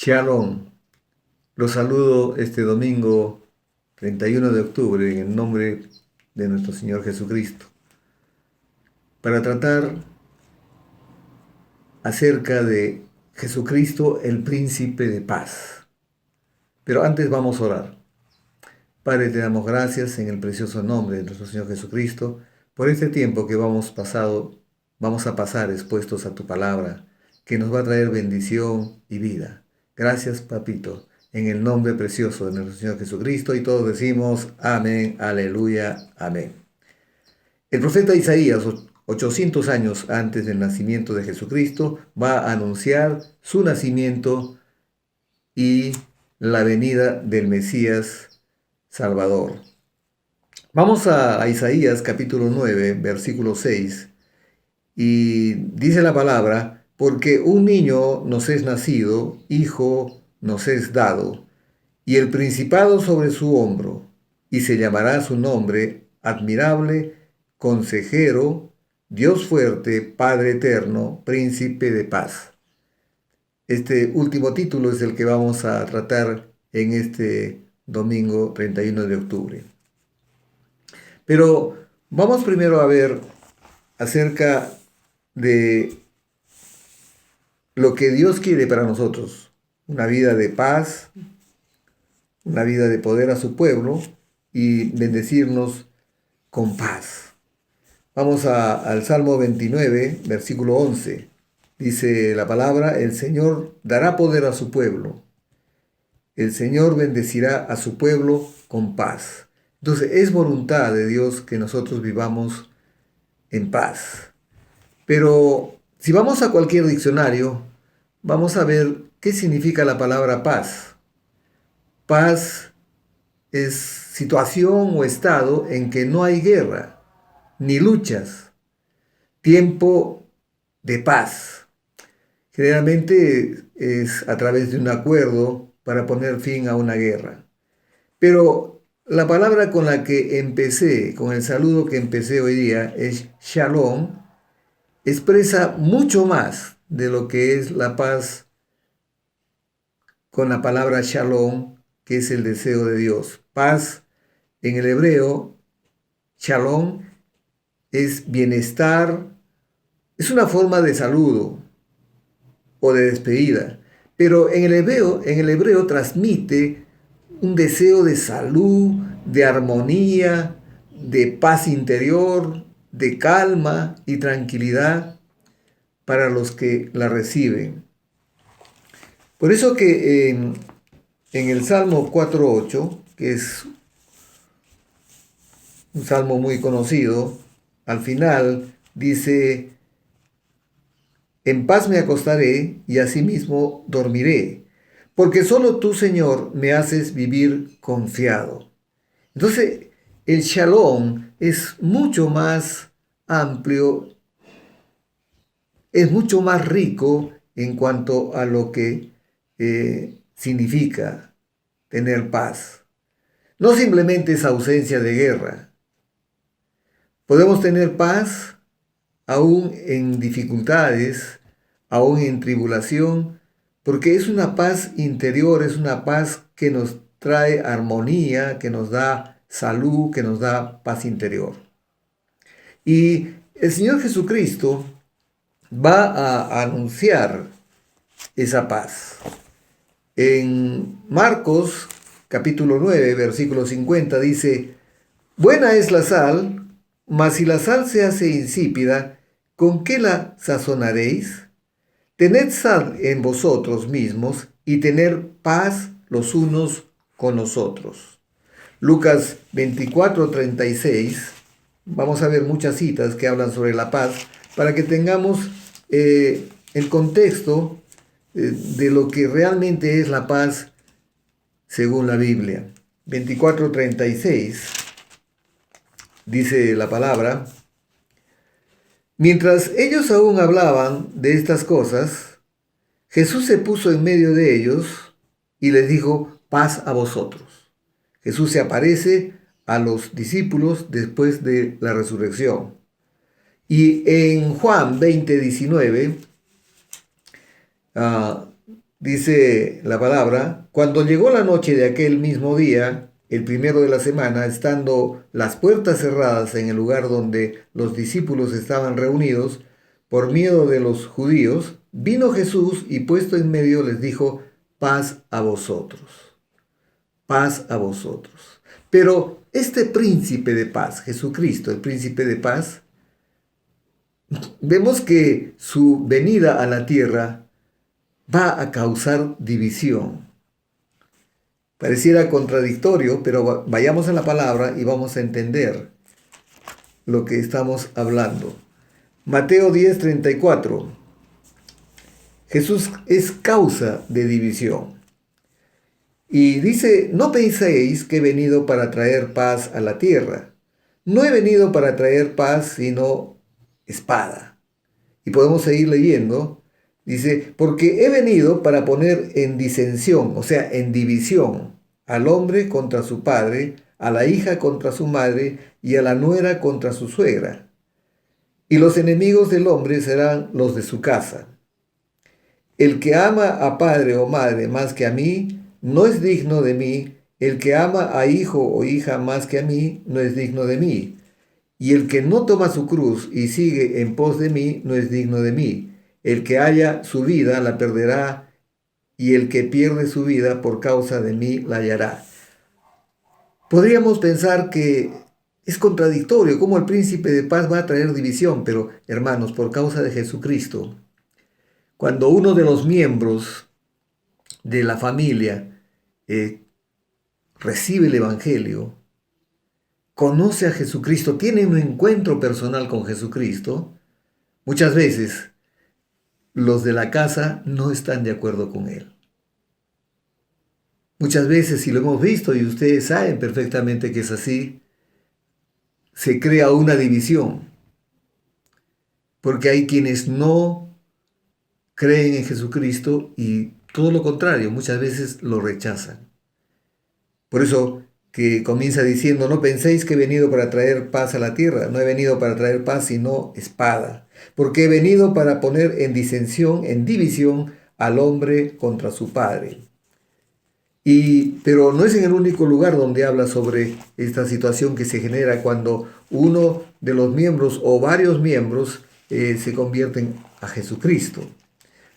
Shalom, los saludo este domingo 31 de octubre en el nombre de nuestro Señor Jesucristo para tratar acerca de Jesucristo, el príncipe de paz. Pero antes vamos a orar. Padre, te damos gracias en el precioso nombre de nuestro Señor Jesucristo por este tiempo que vamos a pasar expuestos a tu palabra, que nos va a traer bendición y vida. Gracias, papito, en el nombre precioso de nuestro Señor Jesucristo, y todos decimos amén, aleluya, amén. El profeta Isaías, 800 años antes del nacimiento de Jesucristo, va a anunciar su nacimiento y la venida del Mesías Salvador. Vamos a Isaías capítulo 9, versículo 6, y dice la palabra: porque un niño nos es nacido, hijo nos es dado, y el principado sobre su hombro, y se llamará su nombre admirable, consejero, Dios fuerte, Padre eterno, príncipe de paz. Este último título es el que vamos a tratar en este domingo 31 de octubre. Pero vamos primero a ver acerca de lo que Dios quiere para nosotros: una vida de paz, una vida de poder a su pueblo y bendecirnos con paz. Vamos al Salmo 29, versículo 11. Dice la palabra: el Señor dará poder a su pueblo. El Señor bendecirá a su pueblo con paz. Entonces es voluntad de Dios que nosotros vivamos en paz. Pero si vamos a cualquier diccionario, vamos a ver qué significa la palabra paz. Paz es situación o estado en que no hay guerra ni luchas. Tiempo de paz. Generalmente es a través de un acuerdo para poner fin a una guerra. Pero la palabra con la que empecé, con el saludo que empecé hoy día, es shalom, expresa mucho más de lo que es la paz con la palabra shalom, que es el deseo de Dios. Paz en el hebreo, shalom, es bienestar, es una forma de saludo o de despedida, pero en el hebreo transmite un deseo de salud, de armonía, de paz interior, de calma y tranquilidad para los que la reciben. Por eso que en el Salmo 4.8, que es un salmo muy conocido, al final dice: en paz me acostaré y asimismo dormiré, porque solo tú, Señor, me haces vivir confiado. Entonces, el shalom es mucho más amplio, es mucho más rico en cuanto a lo que significa tener paz. No simplemente es ausencia de guerra. Podemos tener paz aún en dificultades, aún en tribulación, porque es una paz interior, es una paz que nos trae armonía, que nos da salud, que nos da paz interior. Y el Señor Jesucristo va a anunciar esa paz. En Marcos capítulo 9, versículo 50 dice: buena es la sal, mas si la sal se hace insípida, ¿con qué la sazonaréis? Tened sal en vosotros mismos y tener paz los unos con los otros. Lucas 24:36. Vamos a ver muchas citas que hablan sobre la paz para que tengamos el contexto de lo que realmente es la paz según la Biblia. 24:36 dice la palabra: mientras ellos aún hablaban de estas cosas, Jesús se puso en medio de ellos y les dijo: paz a vosotros. Jesús se aparece a los discípulos después de la resurrección. Y en Juan 20:19 Dice la palabra, cuando llegó la noche de aquel mismo día, el primero de la semana, estando las puertas cerradas en el lugar donde los discípulos estaban reunidos, por miedo de los judíos, vino Jesús y puesto en medio les dijo, paz a vosotros, paz a vosotros. Pero este príncipe de paz, Jesucristo, el príncipe de paz, vemos que su venida a la tierra va a causar división. Pareciera contradictorio, pero vayamos a la palabra y vamos a entender lo que estamos hablando. Mateo 10:34. Jesús es causa de división. Y dice, no penséis que he venido para traer paz a la tierra. No he venido para traer paz, sino espada. Y podemos seguir leyendo. Dice, porque he venido para poner en disensión, o sea, en división, al hombre contra su padre, a la hija contra su madre y a la nuera contra su suegra. Y los enemigos del hombre serán los de su casa. El que ama a padre o madre más que a mí, no es digno de mí. El que ama a hijo o hija más que a mí, no es digno de mí. Y el que no toma su cruz y sigue en pos de mí, no es digno de mí. El que haya su vida la perderá, y el que pierde su vida por causa de mí la hallará. Podríamos pensar que es contradictorio cómo el príncipe de paz va a traer división, pero hermanos, por causa de Jesucristo, cuando uno de los miembros de la familia recibe el Evangelio, conoce a Jesucristo, tiene un encuentro personal con Jesucristo, muchas veces los de la casa no están de acuerdo con él. Muchas veces, si lo hemos visto y ustedes saben perfectamente que es así, se crea una división, porque hay quienes no creen en Jesucristo y todo lo contrario, muchas veces lo rechazan. Por eso que comienza diciendo, no penséis que he venido para traer paz a la tierra, no he venido para traer paz sino espada, porque he venido para poner en disensión, en división al hombre contra su padre. Pero no es en el único lugar donde habla sobre esta situación que se genera cuando uno de los miembros o varios miembros se convierten a Jesucristo.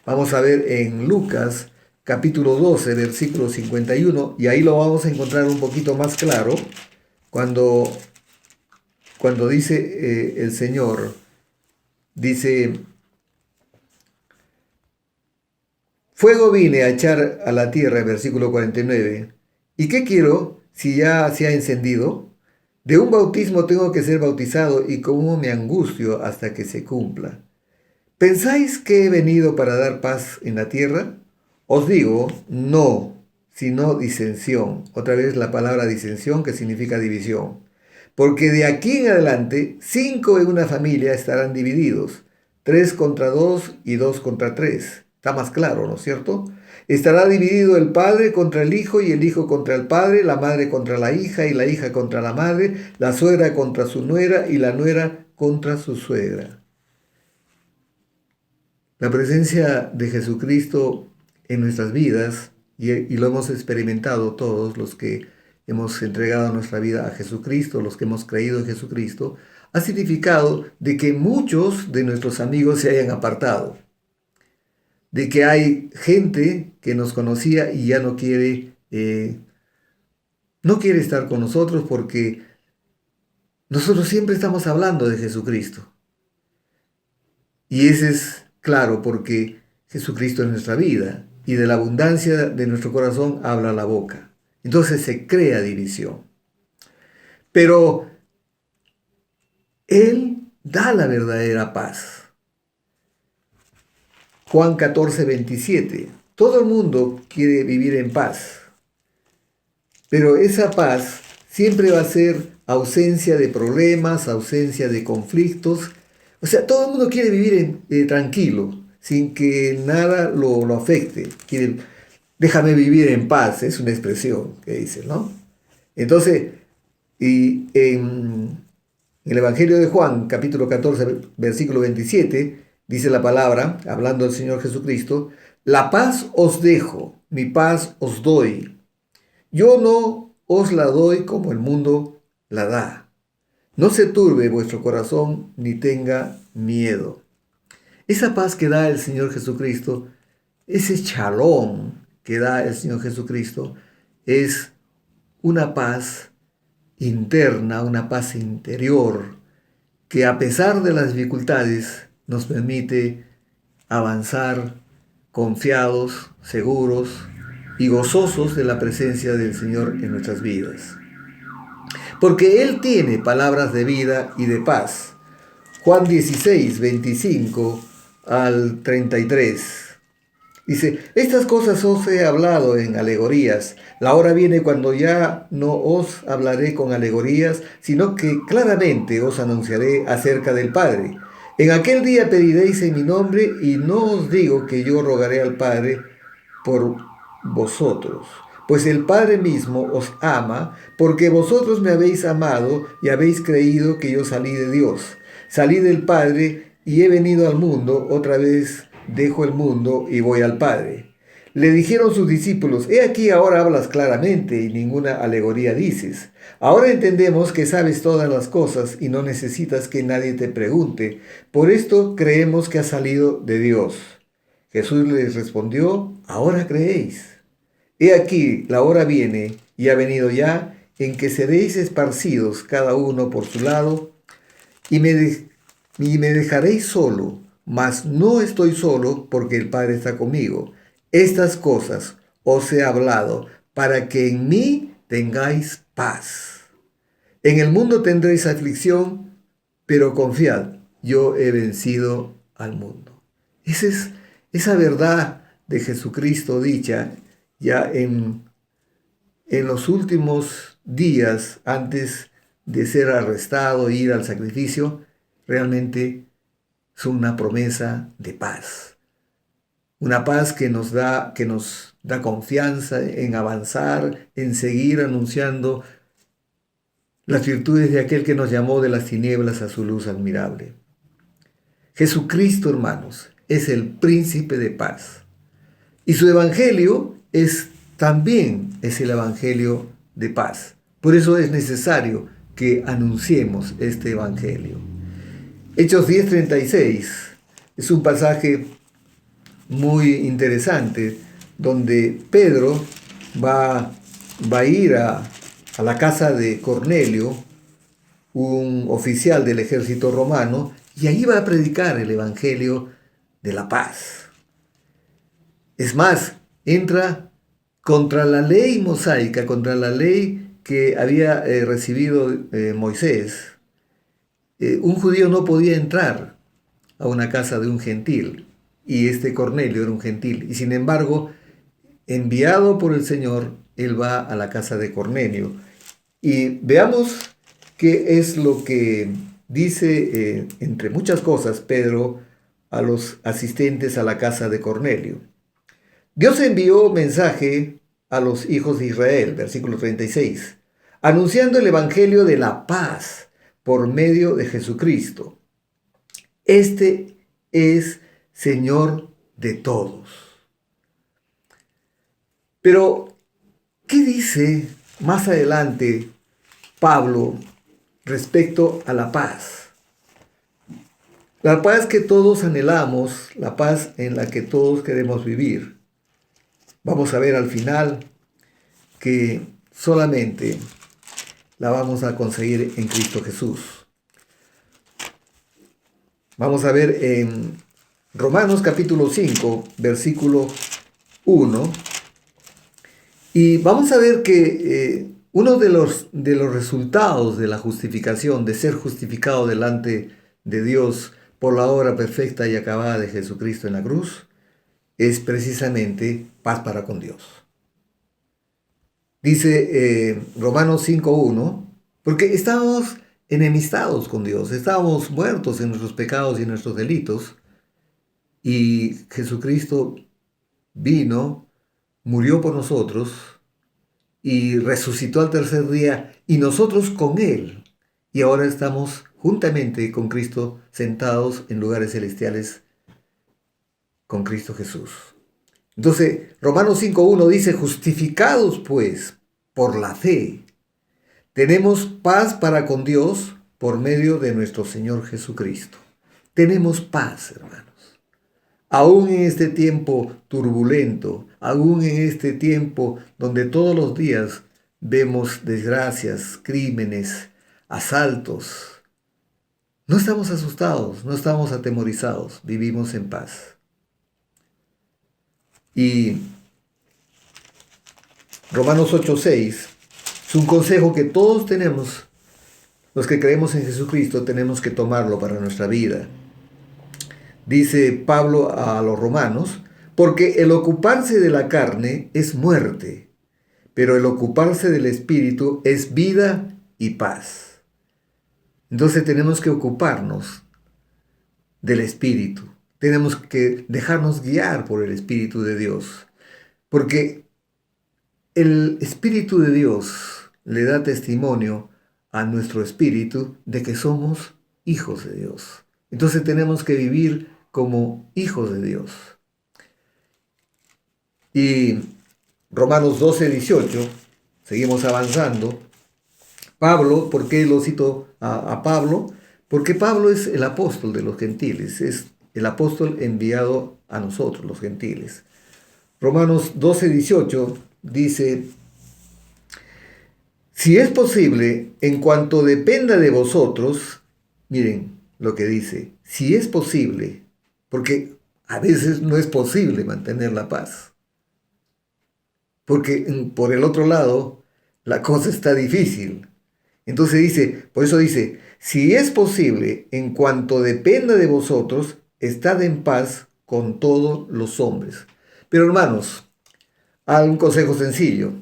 Vamos a ver en Lucas capítulo 12, versículo 51, y ahí lo vamos a encontrar un poquito más claro cuando dice el Señor, dice, fuego vine a echar a la tierra, versículo 49, ¿y qué quiero si ya se ha encendido? De un bautismo tengo que ser bautizado y cómo me angustio hasta que se cumpla. ¿Pensáis que he venido para dar paz en la tierra? Os digo, no, sino disensión. Otra vez la palabra disensión que significa división. Porque de aquí en adelante 5 en una familia estarán divididos, 3 contra 2 y 2 contra 3. Está más claro, ¿no es cierto? Estará dividido el padre contra el hijo y el hijo contra el padre, la madre contra la hija y la hija contra la madre, la suegra contra su nuera y la nuera contra su suegra. La presencia de Jesucristo en nuestras vidas, y lo hemos experimentado todos los que hemos entregado nuestra vida a Jesucristo, los que hemos creído en Jesucristo, ha significado de que muchos de nuestros amigos se hayan apartado, de que hay gente que nos conocía y ya no quiere estar con nosotros porque nosotros siempre estamos hablando de Jesucristo. Y ese es claro porque Jesucristo es nuestra vida y de la abundancia de nuestro corazón habla la boca. Entonces se crea división. Pero Él da la verdadera paz. Juan 14:27. Todo el mundo quiere vivir en paz. Pero esa paz siempre va a ser ausencia de problemas, ausencia de conflictos. O sea, todo el mundo quiere vivir tranquilo, sin que nada lo afecte. Déjame vivir en paz, es una expresión que dice, ¿no? Entonces, y en el Evangelio de Juan, capítulo 14, versículo 27, dice la palabra, hablando del Señor Jesucristo, La paz os dejo, mi paz os doy. Yo no os la doy como el mundo la da. No se turbe vuestro corazón ni tenga miedo. Esa paz que da el Señor Jesucristo, ese shalom que da el Señor Jesucristo, es una paz interna, una paz interior, que a pesar de las dificultades nos permite avanzar confiados, seguros y gozosos de la presencia del Señor en nuestras vidas. Porque Él tiene palabras de vida y de paz. Juan 16, 25 al 33. Dice, estas cosas os he hablado en alegorías. La hora viene cuando ya no os hablaré con alegorías, sino que claramente os anunciaré acerca del Padre. En aquel día pediréis en mi nombre, y no os digo que yo rogaré al Padre por vosotros, pues el Padre mismo os ama, porque vosotros me habéis amado y habéis creído que yo salí de Dios. Salí del Padre y he venido al mundo, otra vez dejo el mundo y voy al Padre. Le dijeron sus discípulos, he aquí ahora hablas claramente y ninguna alegoría dices. Ahora entendemos que sabes todas las cosas y no necesitas que nadie te pregunte. Por esto creemos que has salido de Dios. Jesús les respondió, ahora creéis. He aquí, la hora viene y ha venido ya en que seréis esparcidos cada uno por su lado y me dejaréis solo, mas no estoy solo porque el Padre está conmigo. Estas cosas os he hablado para que en mí tengáis paz. En el mundo tendréis aflicción, pero confiad, yo he vencido al mundo. Esa es esa verdad de Jesucristo dicha ya en los últimos días antes de ser arrestado e ir al sacrificio, realmente es una promesa de paz. Una paz que nos da confianza en avanzar, en seguir anunciando las virtudes de aquel que nos llamó de las tinieblas a su luz admirable. Jesucristo, hermanos, es el príncipe de paz. Y su evangelio también es el evangelio de paz. Por eso es necesario que anunciemos este evangelio. Hechos 10:36 es un pasaje muy interesante donde Pedro va a ir a la casa de Cornelio, un oficial del ejército romano, y ahí va a predicar el evangelio de la paz. Es más, entra contra la ley mosaica, contra la ley que había recibido Moisés. Un judío no podía entrar a una casa de un gentil, y este Cornelio era un gentil, y sin embargo, enviado por el Señor, él va a la casa de Cornelio. Y veamos qué es lo que dice, entre muchas cosas, Pedro a los asistentes a la casa de Cornelio. Dios envió mensaje a los hijos de Israel, versículo 36, anunciando el evangelio de la paz por medio de Jesucristo. Este es Señor de todos. Pero, ¿qué dice más adelante Pablo respecto a la paz? La paz que todos anhelamos, la paz en la que todos queremos vivir. Vamos a ver al final que solamente la vamos a conseguir en Cristo Jesús. Vamos a ver en Romanos capítulo 5, versículo 1. Y vamos a ver que uno de los resultados de la justificación, de ser justificado delante de Dios por la obra perfecta y acabada de Jesucristo en la cruz, es precisamente paz para con Dios. Dice Romanos 5:1, porque estábamos enemistados con Dios, estábamos muertos en nuestros pecados y en nuestros delitos, y Jesucristo vino, murió por nosotros y resucitó al tercer día, y nosotros con Él. Y ahora estamos juntamente con Cristo sentados en lugares celestiales con Cristo Jesús. Entonces, Romanos 5.1 dice, justificados pues por la fe, tenemos paz para con Dios por medio de nuestro Señor Jesucristo. Tenemos paz, hermanos. Aún en este tiempo turbulento, aún en este tiempo donde todos los días vemos desgracias, crímenes, asaltos, no estamos asustados, no estamos atemorizados, vivimos en paz. Y Romanos 8.6 es un consejo que todos tenemos, los que creemos en Jesucristo, tenemos que tomarlo para nuestra vida. Dice Pablo a los romanos, porque el ocuparse de la carne es muerte, pero el ocuparse del espíritu es vida y paz. Entonces tenemos que ocuparnos del espíritu, tenemos que dejarnos guiar por el Espíritu de Dios, porque el Espíritu de Dios le da testimonio a nuestro espíritu de que somos hijos de Dios. Entonces tenemos que vivir como hijos de Dios. Y Romanos 12:18, seguimos avanzando. Pablo, ¿por qué lo cito a Pablo? Porque Pablo es el apóstol de los gentiles, es el apóstol enviado a nosotros, los gentiles. Romanos 12:18 dice, si es posible, en cuanto dependa de vosotros, miren lo que dice, si es posible, porque a veces no es posible mantener la paz. Porque por el otro lado, la cosa está difícil. Entonces dice, por eso dice, si es posible, en cuanto dependa de vosotros, estad en paz con todos los hombres. Pero hermanos, hay un consejo sencillo.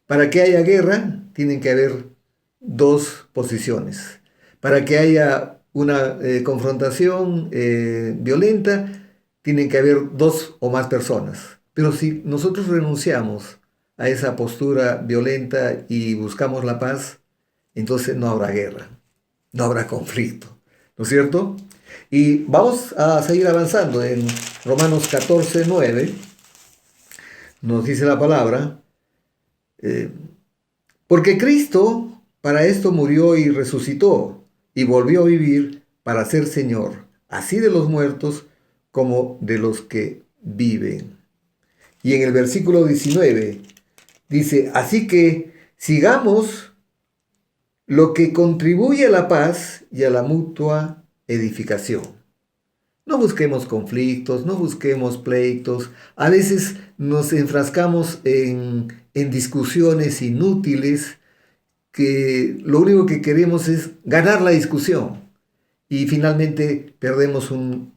Para que haya guerra, tienen que haber dos posiciones. Para que haya una confrontación violenta, tienen que haber dos o más personas. Pero si nosotros renunciamos a esa postura violenta y buscamos la paz, entonces no habrá guerra, no habrá conflicto, ¿no es cierto? Y vamos a seguir avanzando en Romanos 14:9, nos dice la palabra, porque Cristo para esto murió y resucitó y volvió a vivir para ser Señor, así de los muertos como de los que viven. Y en el versículo 19 dice, así que sigamos lo que contribuye a la paz y a la mutua edificación. No busquemos conflictos, no busquemos pleitos. A veces nos enfrascamos en discusiones inútiles que lo único que queremos es ganar la discusión y finalmente perdemos un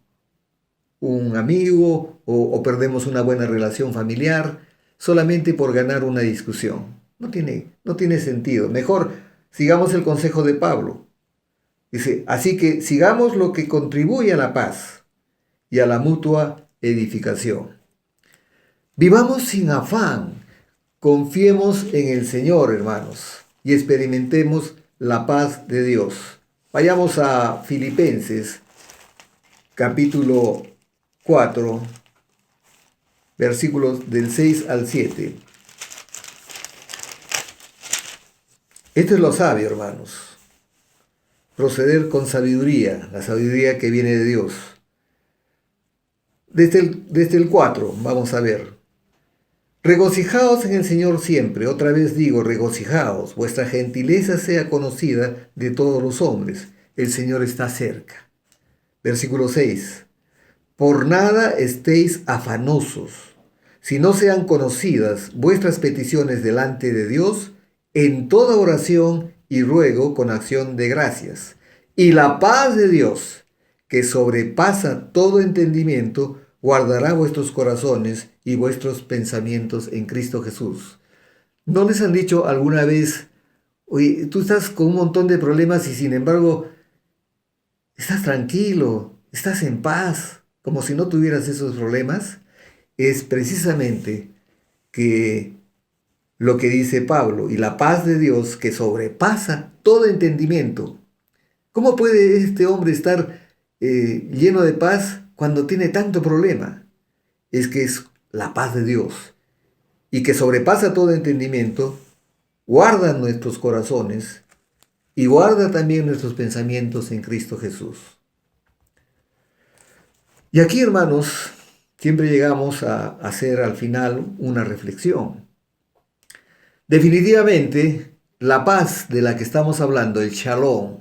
amigo o perdemos una buena relación familiar solamente por ganar una discusión. No tiene sentido. Mejor sigamos el consejo de Pablo. Dice, así que sigamos lo que contribuye a la paz y a la mutua edificación. Vivamos sin afán, confiemos en el Señor, hermanos, y experimentemos la paz de Dios. Vayamos a Filipenses, capítulo 4, versículos del 6 al 7. Esto es lo sabio, hermanos. Proceder con sabiduría, la sabiduría que viene de Dios. Desde el 4, vamos a ver. Regocijaos en el Señor siempre. Otra vez digo, regocijaos. Vuestra gentileza sea conocida de todos los hombres. El Señor está cerca. Versículo 6. Por nada estéis afanosos, si no sean conocidas vuestras peticiones delante de Dios, en toda oración y ruego con acción de gracias. Y la paz de Dios, que sobrepasa todo entendimiento, guardará vuestros corazones y vuestros pensamientos en Cristo Jesús. ¿No les han dicho alguna vez, oye, tú estás con un montón de problemas y sin embargo estás tranquilo, estás en paz, como si no tuvieras esos problemas? Es precisamente que lo que dice Pablo, y la paz de Dios que sobrepasa todo entendimiento. ¿Cómo puede este hombre estar lleno de paz cuando tiene tanto problema? Es que es la paz de Dios y que sobrepasa todo entendimiento, guarda nuestros corazones y guarda también nuestros pensamientos en Cristo Jesús. Y aquí, hermanos, siempre llegamos a hacer al final una reflexión. Definitivamente, la paz de la que estamos hablando, el shalom,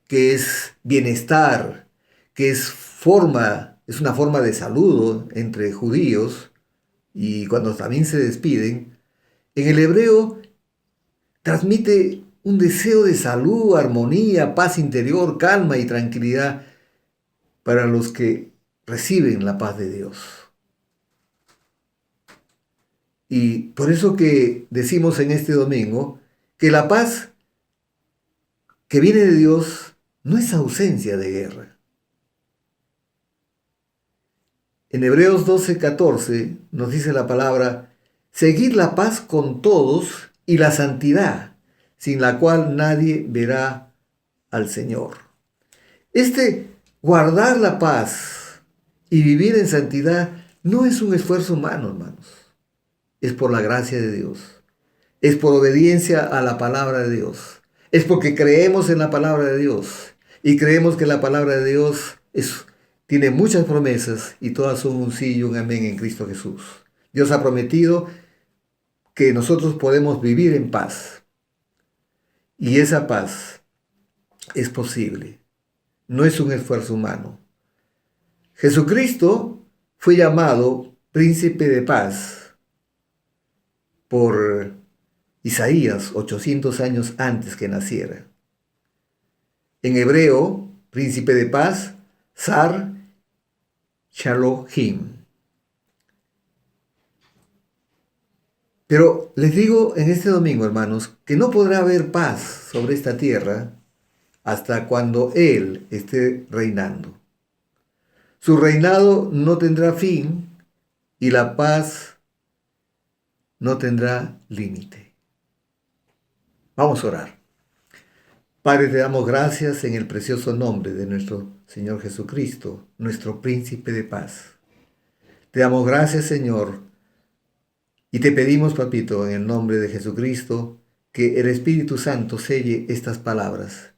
que es bienestar, que es una forma de saludo entre judíos y cuando también se despiden, en el hebreo transmite un deseo de salud, armonía, paz interior, calma y tranquilidad para los que reciben la paz de Dios. Y por eso que decimos en este domingo que la paz que viene de Dios no es ausencia de guerra. En Hebreos 12:14 nos dice la palabra, seguid la paz con todos y la santidad, sin la cual nadie verá al Señor. Guardar la paz y vivir en santidad no es un esfuerzo humano, hermanos. Es por la gracia de Dios. Es por obediencia a la palabra de Dios. Es porque creemos en la palabra de Dios. Y creemos que la palabra de Dios tiene muchas promesas y todas son un sí y un amén en Cristo Jesús. Dios ha prometido que nosotros podemos vivir en paz. Y esa paz es posible. No es un esfuerzo humano. Jesucristo fue llamado príncipe de paz por Isaías 800 años antes que naciera. En hebreo, príncipe de paz, Sar Shalom. Pero les digo en este domingo, hermanos, que no podrá haber paz sobre esta tierra hasta cuando Él esté reinando. Su reinado no tendrá fin y la paz no tendrá límite. Vamos a orar. Padre, te damos gracias en el precioso nombre de nuestro Señor Jesucristo, nuestro príncipe de paz. Te damos gracias, Señor, y te pedimos, papito, en el nombre de Jesucristo, que el Espíritu Santo selle estas palabras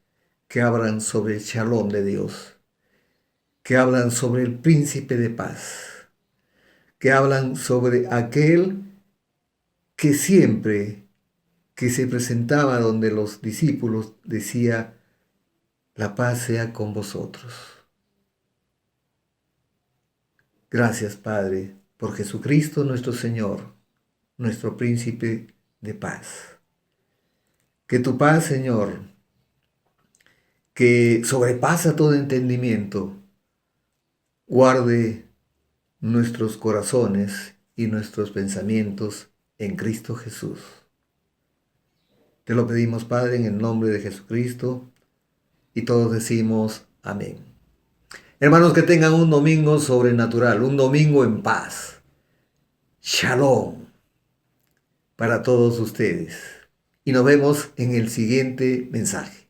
que hablan sobre el shalom de Dios, que hablan sobre el príncipe de paz, que hablan sobre aquel que siempre que se presentaba donde los discípulos decía, la paz sea con vosotros. Gracias, Padre, por Jesucristo nuestro Señor, nuestro príncipe de paz. Que tu paz, Señor, que sobrepasa todo entendimiento, guarde nuestros corazones y nuestros pensamientos en Cristo Jesús. Te lo pedimos, Padre, en el nombre de Jesucristo, y todos decimos amén. Hermanos, que tengan un domingo sobrenatural, un domingo en paz. Shalom para todos ustedes. Y nos vemos en el siguiente mensaje.